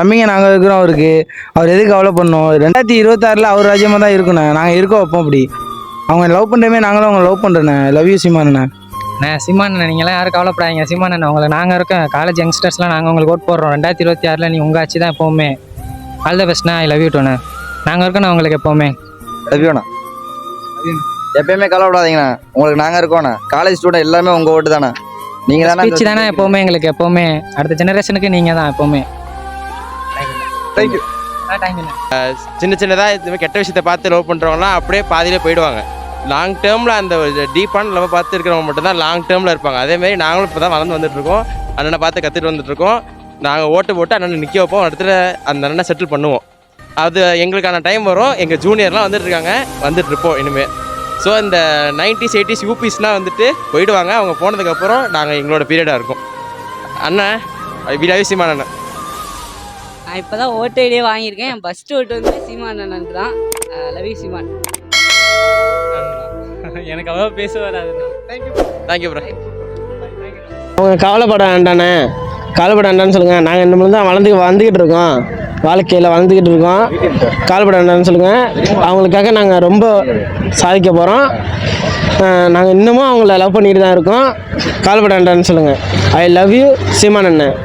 தம்பிங்க நாங்கள் இருக்கிறோம் அவருக்கு. அவர் எதுக்கு கவலை பண்ணோம்? 2026 அவர் ராஜ்யமாக தான் இருக்கண்ணே. நாங்கள் இருக்க வைப்போம் அப்படி. அவங்க லவ் பண்ணுறமே நாங்களும் அவங்க லவ் பண்ணுறேண்ணே. லவ் யூ சீமானண்ணே. சீமான் நீங்களாம் யாரும் கவலைப்படாதீங்க. சீமான் உங்களுக்கு நாங்கள் இருக்கோம். காலேஜ் யங்ஸ்டர்ஸ்லாம் நாங்கள் உங்களுக்கு ஓட் போடுறோம். 2026 நீ உங்கள் ஆட்சி தான் எப்போவுமே. ஆல் த பெஸ்ட்ண்ணா. ஐ லவ் யூ டோண்ணே. நாங்கள் இருக்கோண்ணா உங்களுக்கு எப்போவுமே. லவ் யூண்ணா. எப்பயுமே கவலைப்படாதீங்கண்ணா. உங்களுக்கு நாங்கள் இருக்கோண்ணா. காலேஜ் ஸ்டூடெண்ட் எல்லாமே உங்கள் ஓட்டு தானே. நீங்கள் தானே ஸ்பீச் தானே எப்போவுமே எங்களுக்கு. எப்போவுமே அடுத்த ஜெனரேஷனுக்கு நீங்கள் தான் எப்போவுமே. தேங்க்யூ. தேங்க்யூண்ணா. சின்ன சின்னதாக இதுமாதிரி கெட்ட விஷயத்தை பார்த்து லவ் பண்ணுறவங்களாம் அப்படியே பாதியிலே போயிடுவாங்க. லாங் டேர்மில் அந்த டீப்பான லவ் பார்த்து இருக்கிறவங்க மட்டும்தான் லாங் டேர்மில் இருப்பாங்க. அதேமாரி நாங்களும் இப்போ தான் வளர்ந்து வந்துட்டுருக்கோம். அண்ணனை பார்த்து கற்றுட்டு வந்துட்டுருக்கோம். நாங்கள் ஓட்டு போட்டு அண்ணனை நிற்க வைப்போம். அடுத்த அந்த அண்ணனை செட்டில் பண்ணுவோம். அது எங்களுக்கான டைம் வரும். எங்கள் ஜூனியர்லாம் வந்துட்டுருக்காங்க, வந்துட்டுருப்போம் இனிமேல். ஸோ இந்த 90s 80s யூபிஸ்லாம் வந்துட்டு போயிடுவாங்க. அவங்க போனதுக்கப்புறம் நாங்கள் எங்களோட பீரியடாக இருக்கும். அண்ணன் வீடாவே சீமான் அண்ணன். நான் இப்போ தான் ஓட்டு ஐடியே வாங்கியிருக்கேன். என் ஃபஸ்ட்டு ஓட்டு வந்து சீமான் அண்ணனுக்கு தான். லவ் யூ சீமான். எனக்கு அவ்வளோ பேச வராதுண்ணா. Thank you bro. அவங்க கவலைப்பட வேண்டானே. கவலைப்பட வேண்டான்னு சொல்லுங்கள். நாங்கள் இன்னும் தான் வந்துக்கிட்டு இருக்கோம். வாழ்க்கையில் வளர்ந்துக்கிட்டு இருக்கோம். கவலைப்பட வேண்டாம்னு சொல்லுங்கள். அவங்களுக்காக நாங்கள் ரொம்ப சாதிக்க போகிறோம். நாங்கள் இன்னமும் அவங்கள லவ் பண்ணிட்டு தான் இருக்கோம். கவலைப்பட வேண்டாம்னு சொல்லுங்கள். ஐ லவ் யூ சீமான் அண்ணன்.